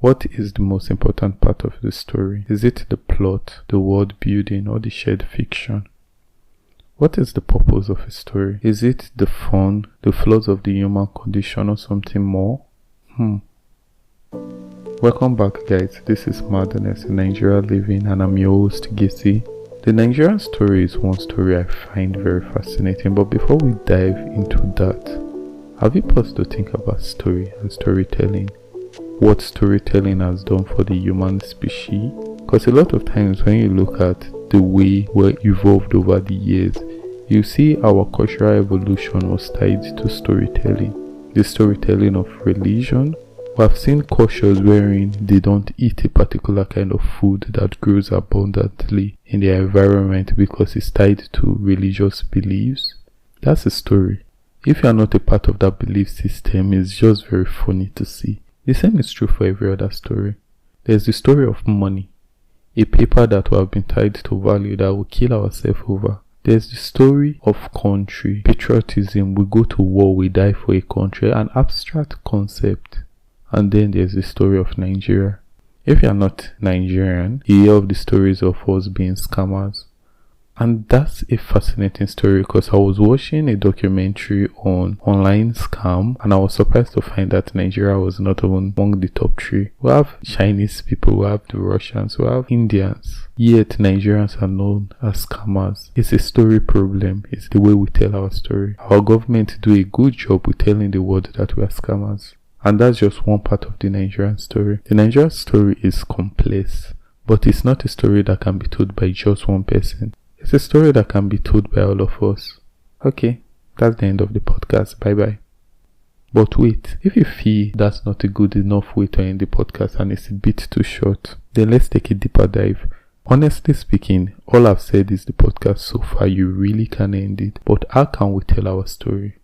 What is the most important part of the story? Is it the plot, the world building, or the shared fiction? What is the purpose of a story? Is it the fun, the flaws of the human condition, or something more? Welcome back, guys. This is Madness in Nigerian Living, and I'm your host, Gisi. The Nigerian story is one story I find very fascinating, but before we dive into that, have you paused to think about story and storytelling? What storytelling has done for the human species? Because a lot of times when you look at the way we're evolved over the years, you see our cultural evolution was tied to storytelling. The storytelling of religion. We have seen cultures wherein they don't eat a particular kind of food that grows abundantly in their environment because it's tied to religious beliefs. That's a story. If you are not a part of that belief system, it's just very funny to see. The same is true for every other story. There's the story of money, a paper that we have been tied to value that we kill ourselves over. There's the story of country, patriotism, we go to war, we die for a country, an abstract concept. And then there's the story of Nigeria. If you are not Nigerian, you hear of the stories of us being scammers. And that's a fascinating story because I was watching a documentary on online scam and I was surprised to find that Nigeria was not even among the top 3. We have Chinese people, we have the Russians, we have Indians. Yet Nigerians are known as scammers. It's a story problem. It's the way we tell our story. Our government do a good job with telling the world that we are scammers. And that's just one part of the Nigerian story. The Nigerian story is complex, but it's not a story that can be told by just one person. It's a story that can be told by all of us. Okay, that's the end of the podcast. Bye bye. But wait, if you feel that's not a good enough way to end the podcast and it's a bit too short, then let's take a deeper dive. Honestly speaking, all I've said is the podcast so far, you really can end it. But how can we tell our story?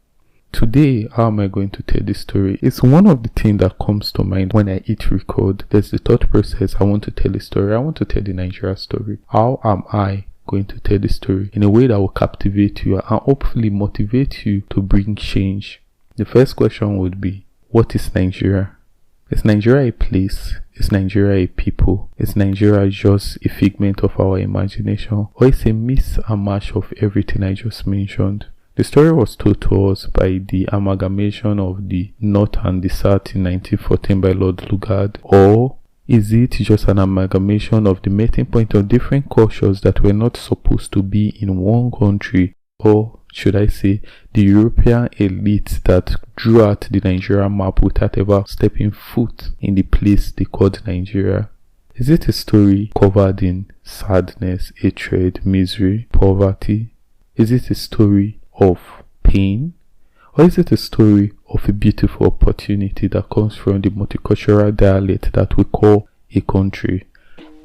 Today, how am I going to tell this story? It's one of the things that comes to mind when I hit record. There's the thought process. I want to tell a story. I want to tell the Nigeria story. How am I going to tell the story in a way that will captivate you and hopefully motivate you to bring change? The first question would be, what is Nigeria? Is Nigeria a place? Is Nigeria a people? Is Nigeria just a figment of our imagination? Or is a mix and match of everything I just mentioned? The story was told to us by the amalgamation of the North and the South in 1914 by Lord Lugard, or is it just an amalgamation of the meeting point of different cultures that were not supposed to be in one country, or should I say the European elite that drew out the Nigerian map without ever stepping foot in the place they called Nigeria? Is it a story covered in sadness, hatred, misery, poverty? Is it a story of pain? Or is it a story of a beautiful opportunity that comes from the multicultural dialect that we call a country?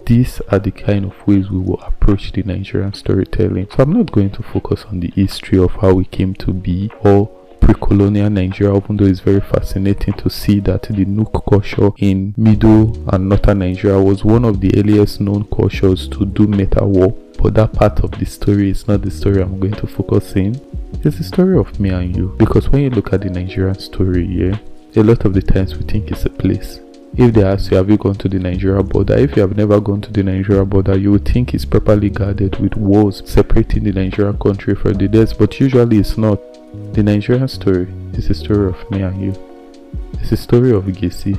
These are the kind of ways we will approach the Nigerian storytelling. So I'm not going to focus on the history of how we came to be or pre-colonial Nigeria, even though it's very fascinating to see that the Nook culture in middle and northern Nigeria was one of the earliest known cultures to do metal war. But that part of the story is not the story I'm going to focus in. It's the story of me and you, because when you look at the Nigerian story, a lot of the times we think it's a place. If they ask you, have you gone to the Nigeria border? If you have never gone to the Nigeria border, you would think it's properly guarded with walls separating the Nigerian country from the rest, but usually it's not. The Nigerian story is the story of me and you. It's the story of Gisi.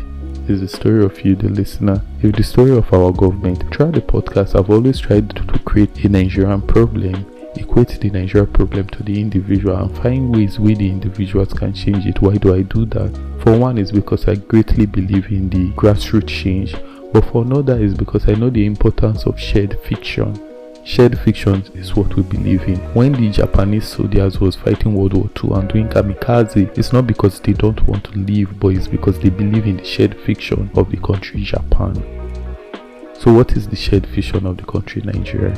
It's the story of you, the listener. It's the story of our government. Throughout the podcast, I've always tried to create a Nigerian problem, equate the Nigerian problem to the individual and find ways where the individuals can change it. Why do I do that? For one is because I greatly believe in the grassroots change, but for another is because I know the importance of shared fiction. Shared fiction is what we believe in. When the Japanese soldiers was fighting World War II and doing kamikaze, it's not because they don't want to leave, but it's because they believe in the shared fiction of the country Japan. So what is the shared fiction of the country Nigeria?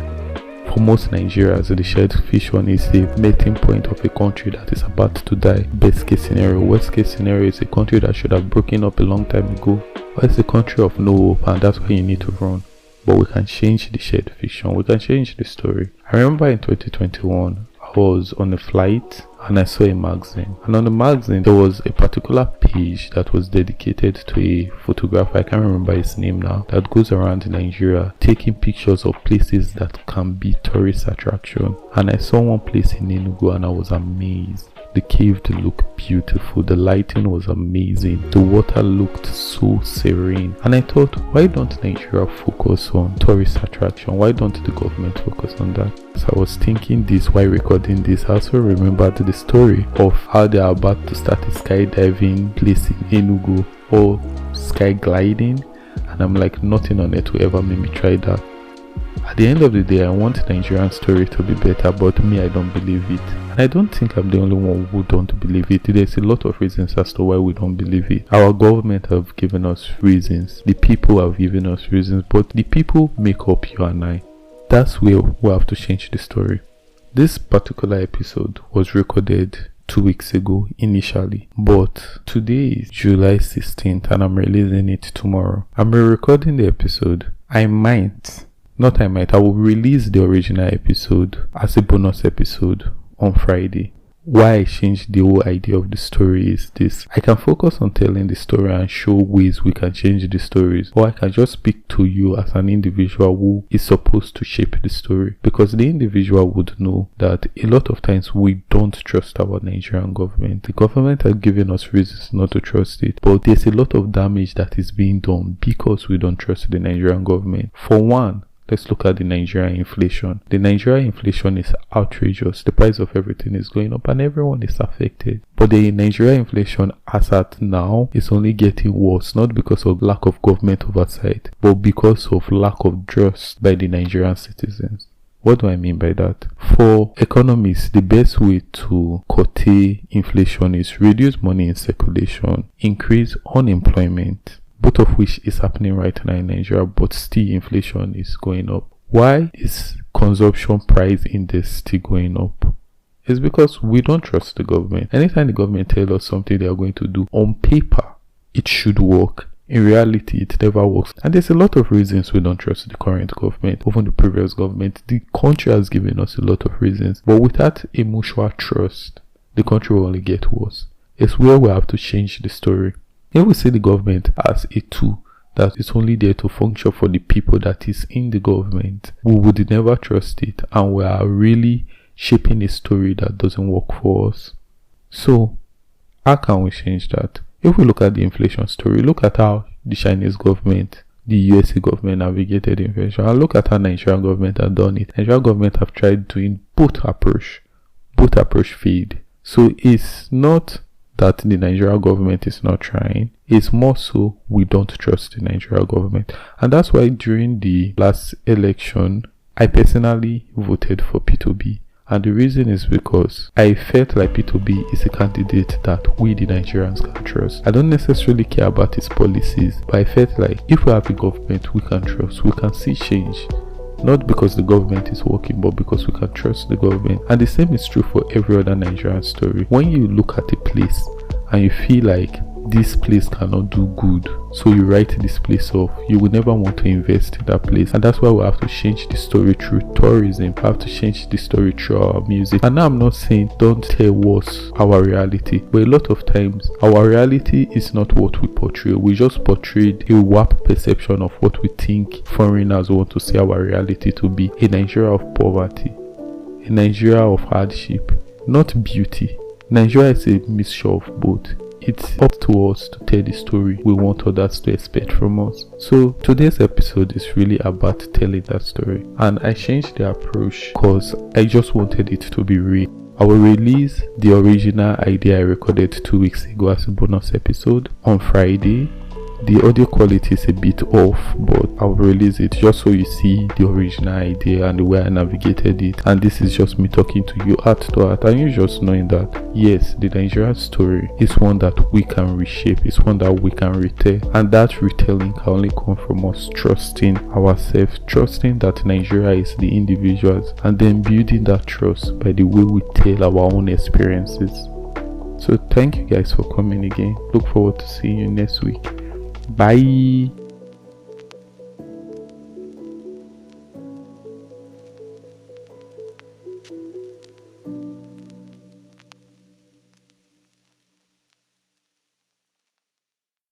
For most Nigerians, the shared fiction is the meeting point of a country that is about to die. Best case scenario. Worst case scenario is a country that should have broken up a long time ago. Or it's a country of no hope and that's why you need to run. But we can change the shared fiction. We can change the story. I remember in 2021, I was on a flight and I saw a magazine, and on the magazine there was a particular page that was dedicated to a photographer, I can't remember his name now, that goes around Nigeria taking pictures of places that can be tourist attraction. And I saw one place in Enugu and I was amazed. The cave looked beautiful, the lighting was amazing, the water looked so serene, and I thought, why don't Nigeria focus on tourist attraction? Why don't the government focus on that? So I was thinking this while recording this. I also remembered the story of how they are about to start a skydiving place in Enugu, or sky gliding, and I'm like, nothing on earth will ever make me try that. At the end of the day, I want Nigerian story to be better, but me, I don't believe it. And I don't think I'm the only one who don't believe it. There's a lot of reasons as to why we don't believe it. Our government have given us reasons. The people have given us reasons, but the people make up you and I. That's where we have to change the story. This particular episode was recorded 2 weeks ago initially, but today is July 16th and I'm releasing it tomorrow. I'm re-recording the episode. I will release the original episode as a bonus episode on Friday. Why I changed the whole idea of the story is this: I can focus on telling the story and show ways we can change the stories, or I can just speak to you as an individual who is supposed to shape the story, because the individual would know that a lot of times we don't trust our Nigerian government. The government has given us reasons not to trust it, but there's a lot of damage that is being done because we don't trust the Nigerian government. For one, let's look at the Nigerian inflation. The Nigerian inflation is outrageous. The price of everything is going up and everyone is affected. But the Nigerian inflation as at now is only getting worse, not because of lack of government oversight, but because of lack of trust by the Nigerian citizens. What do I mean by that? For economists, the best way to curtail inflation is reduce money in circulation, increase unemployment, both of which is happening right now in Nigeria, but still inflation is going up. Why is consumption price index still going up? It's because we don't trust the government. Anytime the government tells us something they are going to do, on paper, it should work. In reality, it never works. And there's a lot of reasons we don't trust the current government, even the previous government. The country has given us a lot of reasons, but without a mutual trust, the country will only get worse. It's where we have to change the story. If we see the government as a tool that is only there to function for the people that is in the government, we would never trust it, and we are really shaping a story that doesn't work for us. So, how can we change that? If we look at the inflation story, look at how the Chinese government, the USA government navigated inflation, and look at how Nigerian government have done it. Nigerian government have tried doing both approach failed. So it's not that the Nigerian government is not trying, it's more so we don't trust the Nigerian government. And that's why during the last election, I personally voted for P2B. And the reason is because I felt like P2B is a candidate that we the Nigerians can trust. I don't necessarily care about his policies, but I felt like if we have a government we can trust, we can see change. Not because the government is working, but because we can trust the government. And the same is true for every other Nigerian story. When you look at a place and you feel like this place cannot do good, so you write this place off, you will never want to invest in that place. And that's why we have to change the story through tourism. We have to change the story through our music. And now I'm not saying don't tell us our reality, but a lot of times our reality is not what we portray. We just portrayed a warped perception of what we think foreigners want to see our reality to be. A Nigeria of poverty, a Nigeria of hardship, not beauty. Nigeria is a mixture of both. It's up to us to tell the story we want others to expect from us. So today's episode is really about telling that story, and I changed the approach because I just wanted it to be real. I will release the original idea I recorded 2 weeks ago as a bonus episode on Friday. The audio quality is a bit off, but I'll release it just so you see the original idea and the way I navigated it. And this is just me talking to you heart to heart, and you just knowing that yes, the Nigerian story is one that we can reshape, it's one that we can retell, and that retelling can only come from us trusting ourselves, trusting that Nigeria is the individuals, and then building that trust by the way we tell our own experiences. So thank you guys for coming again. Look forward to seeing you next week. Bye.